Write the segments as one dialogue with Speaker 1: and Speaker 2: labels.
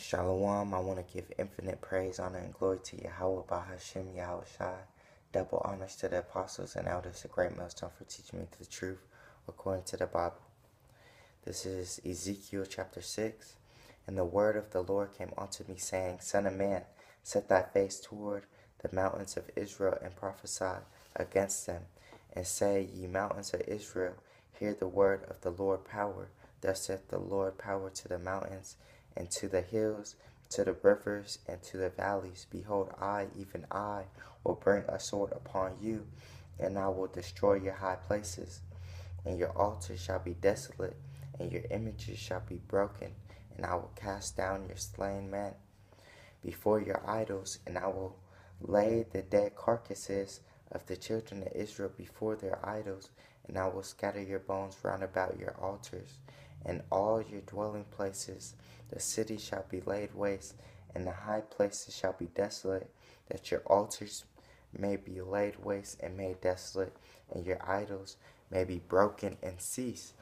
Speaker 1: Shalom, I want to give infinite praise, honor, and glory to Yahawah, Yahawashi. Double honors to the apostles and elders of Greatmillstone for teaching me the truth according to the Bible. This is Ezekiel chapter 6. And the word of the Lord came unto me, saying, Son of man, set thy face toward the mountains of Israel, and prophesy against them, and say, Ye mountains of Israel, hear the word of the Lord power. Thus saith the Lord power to the mountains, and to the hills, to the rivers, and to the valleys. Behold, I, even I, will bring a sword upon you, and I will destroy your high places. And your altars shall be desolate, and your images shall be broken, and I will cast down your slain men before your idols, and I will lay the dead carcasses of the children of Israel before their idols, and I will scatter your bones round about your altars, and all your dwelling places. The city shall be laid waste, and the high places shall be desolate, that your altars may be laid waste and made desolate, and your idols may be broken and cease,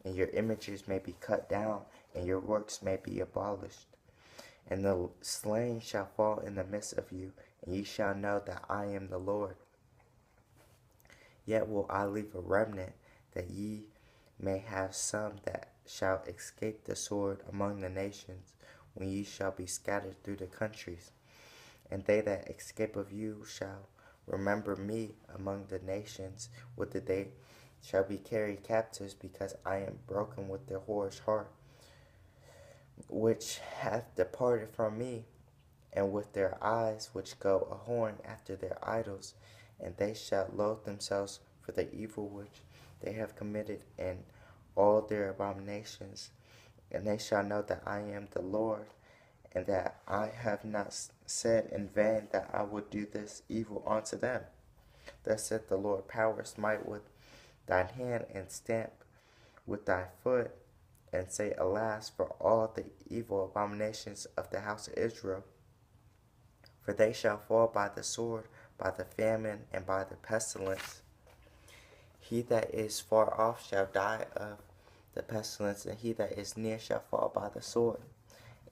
Speaker 1: and your images may be cut down, and your works may be abolished. And the slain shall fall in the midst of you, and ye shall know that I am the Lord. Yet will I leave a remnant, that ye may have some that shall escape the sword among the nations, when ye shall be scattered through the countries. And they that escape of you shall remember me among the nations, whither they shall be carried captives, because I am broken with their whorish heart, which hath departed from me, and with their eyes which go a whoring after their idols, and they shall loathe themselves for the evil which they have committed in all their abominations. And they shall know that I am the Lord, and that I have not said in vain that I would do this evil unto them. Thus saith the Lord power, smite with thine hand, and stamp with thy foot, and say, Alas, for all the evil abominations of the house of Israel. For they shall fall by the sword, by the famine, and by the pestilence. He that is far off shall die of the pestilence, and he that is near shall fall by the sword.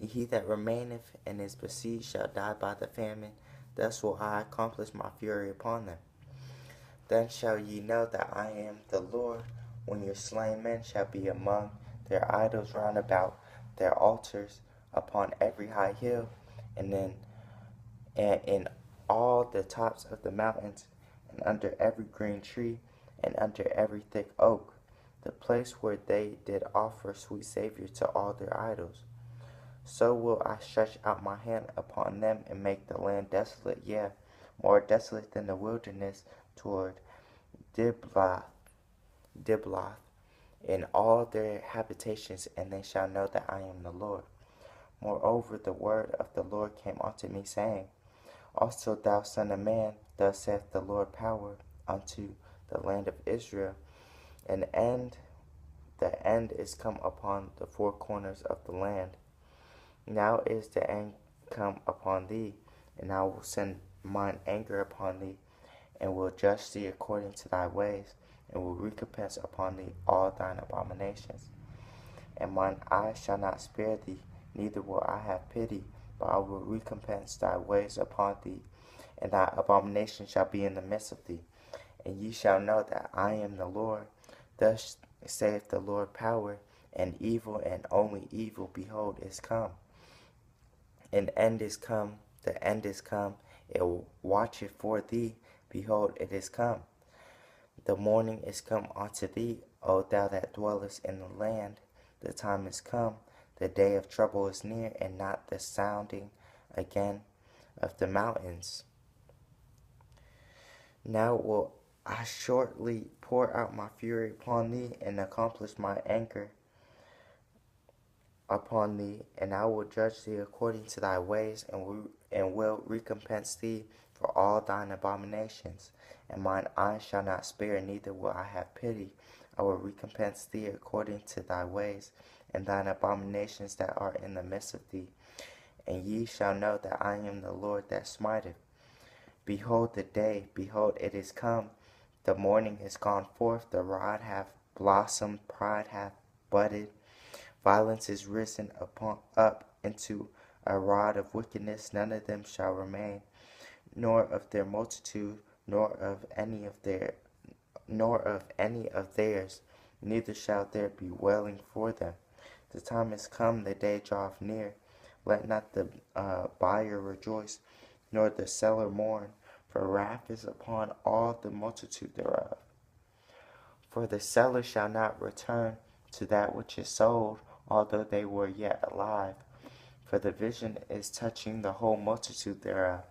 Speaker 1: And he that remaineth and is besieged shall die by the famine. Thus will I accomplish my fury upon them. Then shall ye know that I am the Lord, when your slain men shall be among their idols round about their altars, upon every high hill, and in all the tops of the mountains, and under every green tree, and under every thick oak, the place where they did offer sweet savour to all their idols. So will I stretch out my hand upon them, and make the land desolate, yea, more desolate than the wilderness toward Diblath, in all their habitations, and they shall know that I am the Lord. Moreover, the word of the Lord came unto me, saying, Also thou son of man, thus saith the Lord power unto the land of Israel, the end is come upon the four corners of the land. Now is the end come upon thee, and I will send mine anger upon thee, and will judge thee according to thy ways, and will recompense upon thee all thine abominations. And mine eye shall not spare thee, neither will I have pity, but I will recompense thy ways upon thee, and thy abomination shall be in the midst of thee. And ye shall know that I am the Lord. Thus saith the Lord power, and evil, and only evil, behold, is come. An end is come, the end is come, it watcheth for thee, behold, it is come. The morning is come unto thee, O thou that dwellest in the land. The time is come, the day of trouble is near, and not the sounding again of the mountains. Now will I shortly pour out my fury upon thee, and accomplish my anger upon thee, and I will judge thee according to thy ways, and will recompense thee for all thine abominations. And mine eye shall not spare, neither will I have pity. I will recompense thee according to thy ways, and thine abominations that are in the midst of thee. And ye shall know that I am the Lord that smiteth. Behold the day, behold, it is come. The morning is gone forth, the rod hath blossomed, pride hath budded, violence is risen up into a rod of wickedness, none of them shall remain, nor of their multitude, nor of any of theirs, neither shall there be wailing for them. The time is come, the day draweth near. Let not the buyer rejoice, nor the seller mourn, for wrath is upon all the multitude thereof. For the seller shall not return to that which is sold, although they were yet alive. For the vision is touching the whole multitude thereof,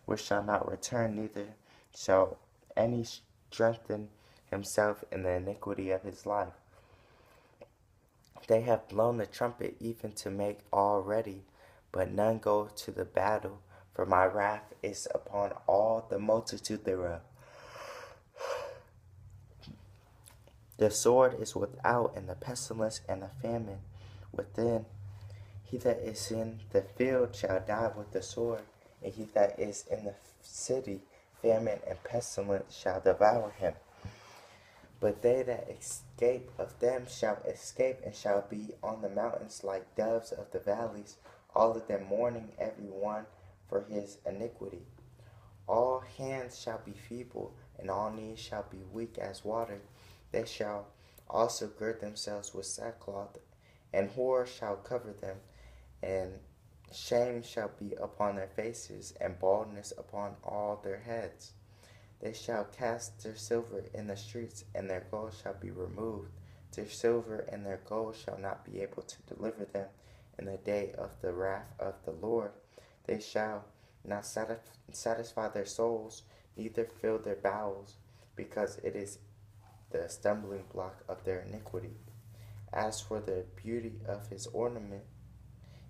Speaker 1: which shall not return, neither shall any strengthen himself in the iniquity of his life. They have blown the trumpet even to make all ready, but none go to the battle, for my wrath is upon all the multitude thereof. The sword is without, and the pestilence and the famine within. He that is in the field shall die with the sword, and he that is in the city, famine and pestilence shall devour him. But they that escape of them shall escape, and shall be on the mountains like doves of the valleys, all of them mourning every one for his iniquity. All hands shall be feeble, and all knees shall be weak as water. They shall also gird themselves with sackcloth, and horror shall cover them, and shame shall be upon their faces, and baldness upon all their heads. They shall cast their silver in the streets, and their gold shall be removed. Their silver and their gold shall not be able to deliver them in the day of the wrath of the Lord. They shall not satisfy their souls, neither fill their bowels, because it is the stumbling block of their iniquity. As for the beauty of his ornament,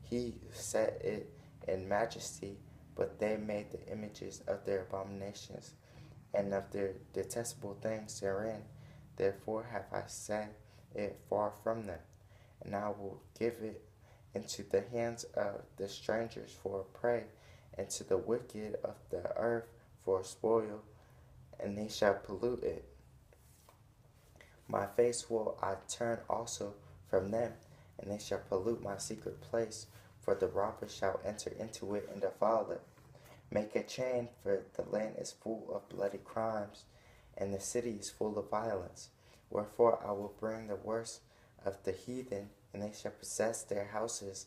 Speaker 1: he set it in majesty, but they made the images of their abominations, and of their detestable things therein. Therefore have I set it far from them, and I will give it into the hands of the strangers for a prey, and to the wicked of the earth for a spoil, and they shall pollute it. My face will I turn also from them, and they shall pollute my secret place, for the robber shall enter into it and defile it. Make a chain, for the land is full of bloody crimes, and the city is full of violence. Wherefore I will bring the worst of the heathen, and they shall possess their houses.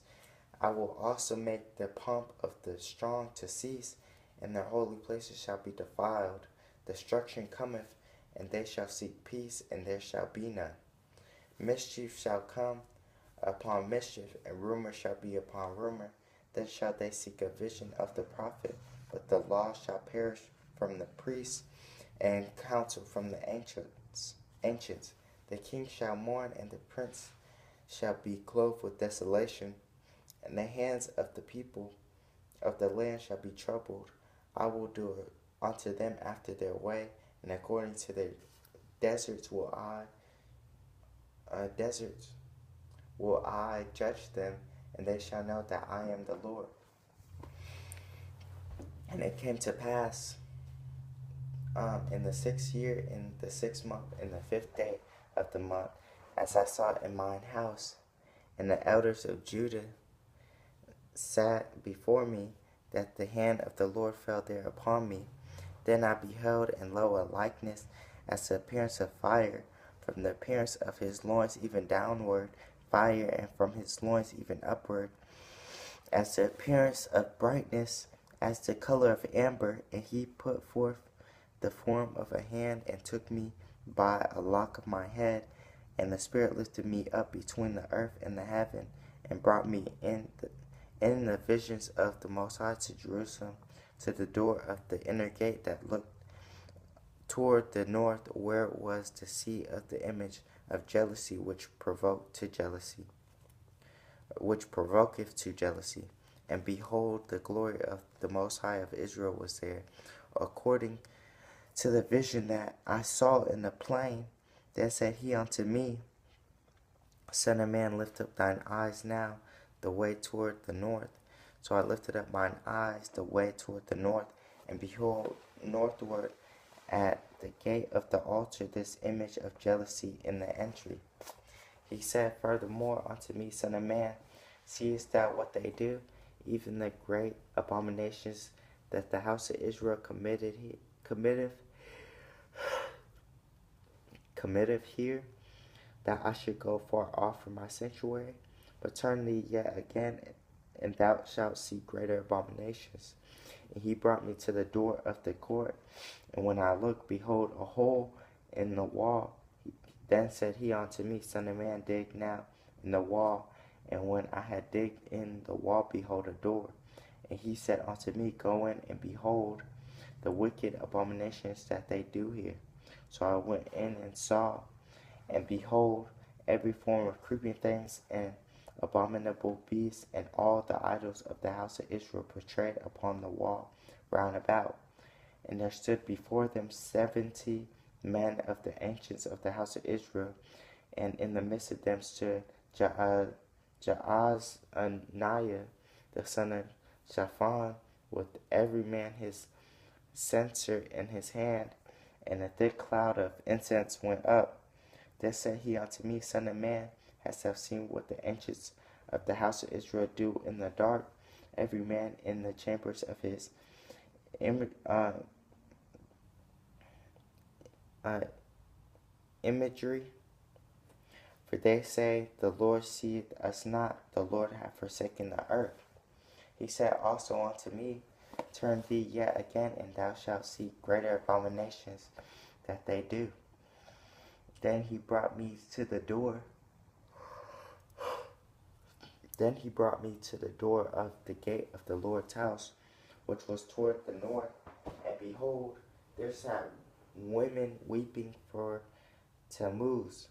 Speaker 1: I will also make the pomp of the strong to cease, and their holy places shall be defiled. Destruction cometh, and they shall seek peace, and there shall be none. Mischief shall come upon mischief, and rumor shall be upon rumor. Then shall they seek a vision of the prophet, but the law shall perish from the priests, and counsel from the ancients. The king shall mourn, and the prince shall be clothed with desolation, and the hands of the people of the land shall be troubled. I will do unto them after their way, and according to their deserts will I judge them, and they shall know that I am the Lord. And it came to pass in the 6th year, in the 6th month, in the 5th day of the month, as I saw in mine house, and the elders of Judah sat before me, that the hand of the Lord fell there upon me. Then I beheld, and lo, a likeness as the appearance of fire, from the appearance of his loins even downward, fire, and from his loins even upward, as the appearance of brightness, as the color of amber. And he put forth the form of a hand, and took me by a lock of my head, and the Spirit lifted me up between the earth and the heaven, and brought me in the visions of the Most High to Jerusalem, to the door of the inner gate that looked toward the north, where was the seat of the image of jealousy, which provoketh to jealousy. And behold, the glory of the Most High of Israel was there, according to the vision that I saw in the plain. Then said he unto me, Son of man, lift up thine eyes now the way toward the north. So I lifted up mine eyes the way toward the north, and behold, northward at the gate of the altar this image of jealousy in the entry. He said furthermore unto me, Son of man, seest thou what they do? even the great abominations that the house of Israel committeth here, that I should go far off from my sanctuary? But turn thee yet again, and thou shalt see greater abominations. And he brought me to the door of the court, and when I looked, behold, a hole in the wall. Then said he unto me, Son of man, dig now in the wall. And when I had digged in the wall, behold, a door. And he said unto me, Go in and behold the wicked abominations that they do here. So I went in and saw, and behold, every form of creeping things and abominable beasts, and all the idols of the house of Israel portrayed upon the wall round about. And there stood before them 70 men of the ancients of the house of Israel, and in the midst of them stood Jaazaniah, the son of Shaphan, with every man his censer in his hand, and a thick cloud of incense went up. Then said he unto me, Son of man, hast thou seen what the ancients of the house of Israel do in the dark, every man in the chambers of his imagery? For they say, The Lord seeth us not, the Lord hath forsaken the earth. He said also unto me, Turn thee yet again, and thou shalt see greater abominations that they do. Then he brought me to the door. Then he brought me to the door of the gate of the Lord's house, which was toward the north. And behold, there sat women weeping for Tammuz.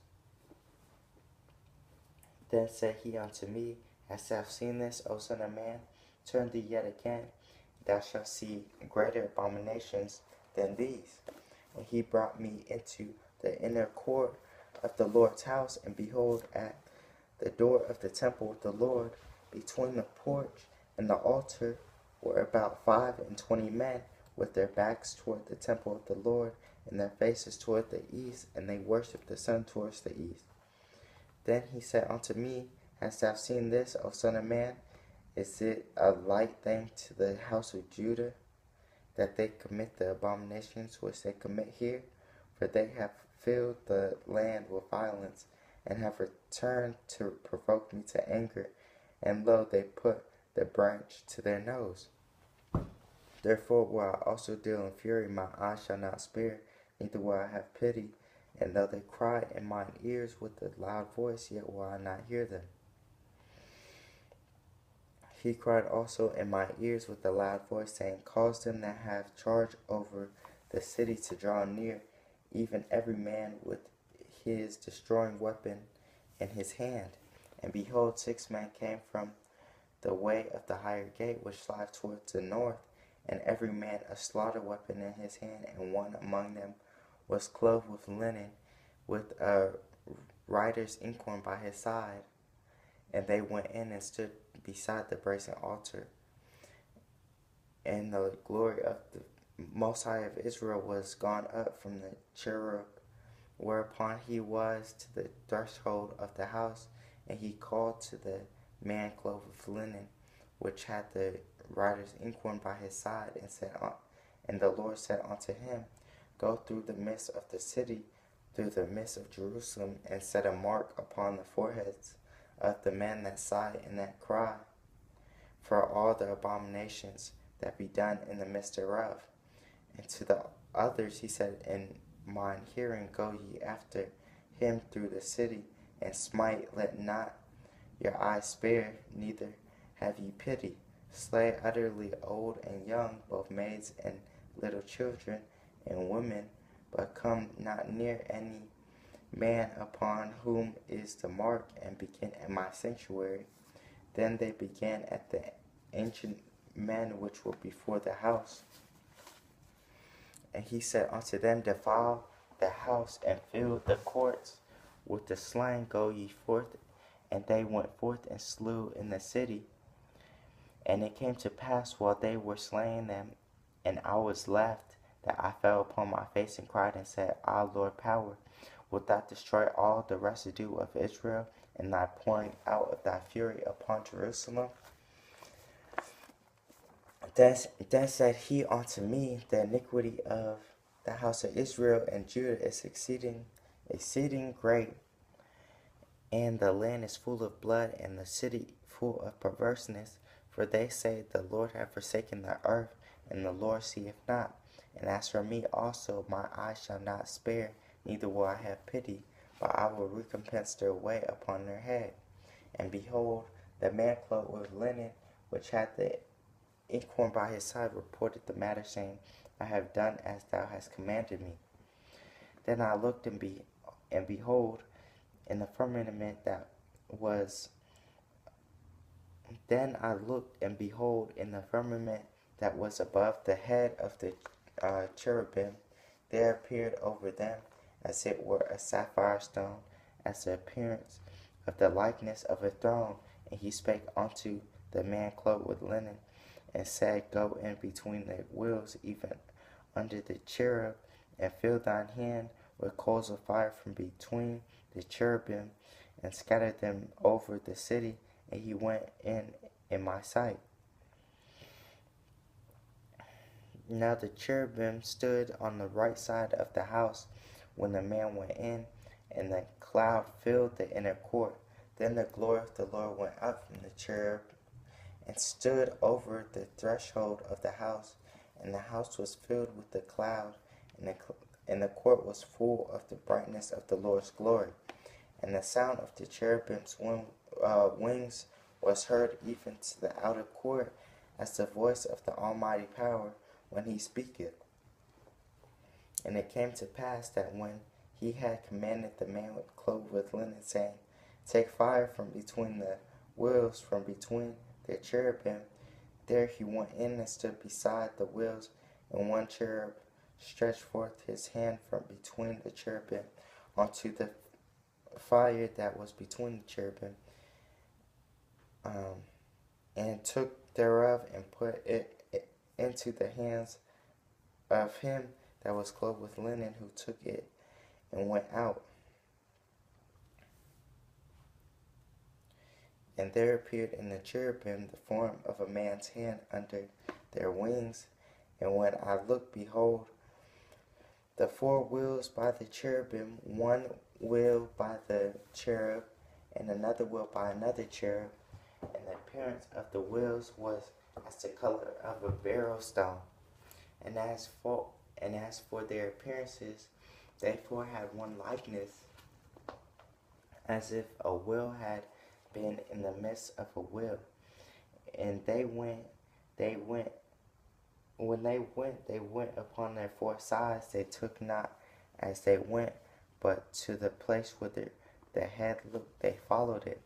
Speaker 1: Then said he unto me, Hast thou seen this, O son of man? Turn thee yet again, thou shalt see greater abominations than these. And he brought me into the inner court of the Lord's house, and behold, at the door of the temple of the Lord, between the porch and the altar, were about 25 men, with their backs toward the temple of the Lord, and their faces toward the east, and they worshipped the sun towards the east. Then he said unto me, Hast thou seen this, O son of man? Is it a light thing to the house of Judah, that they commit the abominations which they commit here? For they have filled the land with violence, and have returned to provoke me to anger, and lo, they put the branch to their nose. Therefore will I also deal in fury, my eyes shall not spare, neither will I have pity. And though they cry in mine ears with a loud voice, yet will I not hear them. He cried also in my ears with a loud voice, saying, Cause them that have charge over the city to draw near, even every man with his destroying weapon in his hand. And behold, 6 men came from the way of the higher gate, which lieth towards the north, and every man a slaughter weapon in his hand, and one among them was clothed with linen, with a writer's inkhorn by his side. And they went in and stood beside the brazen altar. And the glory of the Most High of Israel was gone up from the cherub, whereupon he was to the threshold of the house. And he called to the man clothed with linen, which had the writer's inkhorn by his side, and said, and the Lord said unto him, Go through the midst of the city, through the midst of Jerusalem, and set a mark upon the foreheads of the men that sigh and that cry, for all the abominations that be done in the midst thereof. And to the others he said in mine hearing, Go ye after him through the city, and smite, let not your eyes spare, neither have ye pity. Slay utterly old and young, both maids and little children and women, but come not near any man upon whom is the mark, and begin at my sanctuary. Then they began at the ancient men which were before the house. And he said unto them, Defile the house, and fill the courts with the slain. Go ye forth. And they went forth and slew in the city. And it came to pass, while they were slaying them, and I was left, that I fell upon my face and cried and said, Ah, Lord power, wilt thou destroy all the residue of Israel, and thy pouring out of thy fury upon Jerusalem? Then said he unto me, the iniquity of the house of Israel and Judah is exceeding great, and the land is full of blood, and the city full of perverseness. For they say, the Lord hath forsaken the earth, and the Lord seeth not. And as for me also, my eye shall not spare, neither will I have pity, but I will recompense their way upon their head. And behold, the man clothed with linen, which had the inkhorn by his side, reported the matter, saying, I have done as thou hast commanded me. Then I looked, and behold, in the firmament that was above the head of the cherubim, there appeared over them as it were a sapphire stone, as the appearance of the likeness of a throne. And he spake unto the man clothed with linen, and said, Go in between the wheels, even under the cherub, and fill thine hand with coals of fire from between the cherubim, and scatter them over the city. And he went in my sight. Now the cherubim stood on the right side of the house when the man went in, and the cloud filled the inner court. Then the glory of the Lord went up from the cherub and stood over the threshold of the house, and the house was filled with the cloud, and the court was full of the brightness of the Lord's glory. And the sound of the cherubim's wings was heard even to the outer court, as the voice of the Almighty Power when he speaketh. And it came to pass that when he had commanded the man clothed with linen, saying, Take fire from between the wheels, from between the cherubim, there he went in and stood beside the wheels, and one cherub stretched forth his hand from between the cherubim unto the fire that was between the cherubim, and took thereof and put it into the hands of him that was clothed with linen, who took it and went out. And there appeared in the cherubim the form of a man's hand under their wings. And when I looked, behold, the four wheels by the cherubim, one wheel by the cherub, and another wheel by another cherub. And the appearance of the wheels was as the color of a beryl stone. And as for their appearances, they four had one likeness, as if a wheel had been in the midst of a wheel. And when they went upon their four sides. They took not as they went, but to the place where the head looked, they followed it.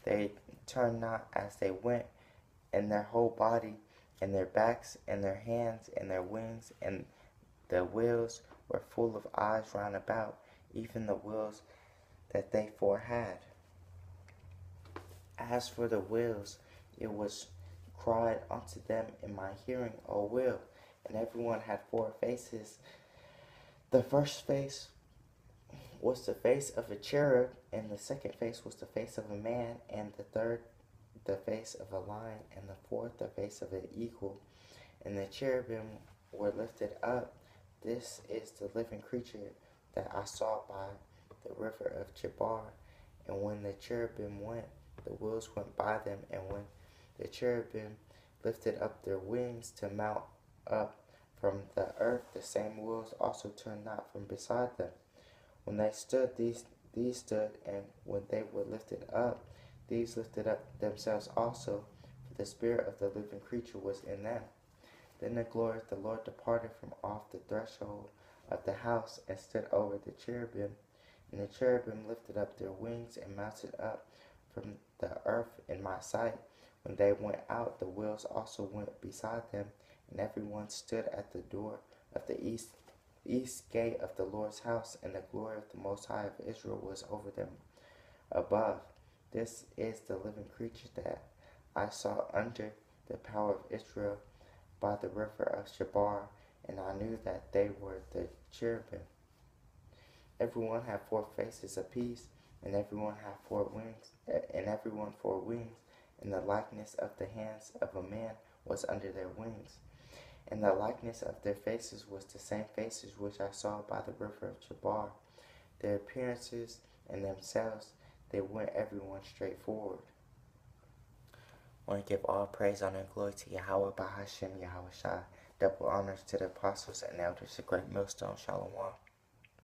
Speaker 1: They turned not as they went, and their whole body, and their backs, and their hands, and their wings, and the wheels were full of eyes round about, even the wheels that they four had. As for the wheels, it was cried unto them in my hearing, O wheel. And everyone had four faces. The first face was the face of a cherub, and the second face was the face of a man, and the third the face of a lion, and the fourth the face of an eagle. And the cherubim were lifted up. This is the living creature that I saw by the river of Chebar. And when the cherubim went, the wheels went by them, and when the cherubim lifted up their wings to mount up from the earth, the same wheels also turned not from beside them. When they stood, these stood, and when they were lifted up, these lifted up themselves also, for the spirit of the living creature was in them. Then the glory of the Lord departed from off the threshold of the house, and stood over the cherubim. And the cherubim lifted up their wings, and mounted up from the earth in my sight. When they went out, the wheels also went beside them, and everyone stood at the door of the east gate of the Lord's house, and the glory of the Most High of Israel was over them above. This is the living creature that I saw under the power of Israel by the river of Chebar, and I knew that they were the cherubim. Everyone had four faces apiece, and everyone had four wings, in the likeness of the hands of a man was under their wings. And the likeness of their faces was the same faces which I saw by the river of Chabar. Their appearances and themselves, they went everyone straight forward. I want to give all praise, honor, and glory to Yahawah by Hashem Yahawashi. Double honors to the apostles and elders of Greatmillstone. Shalom.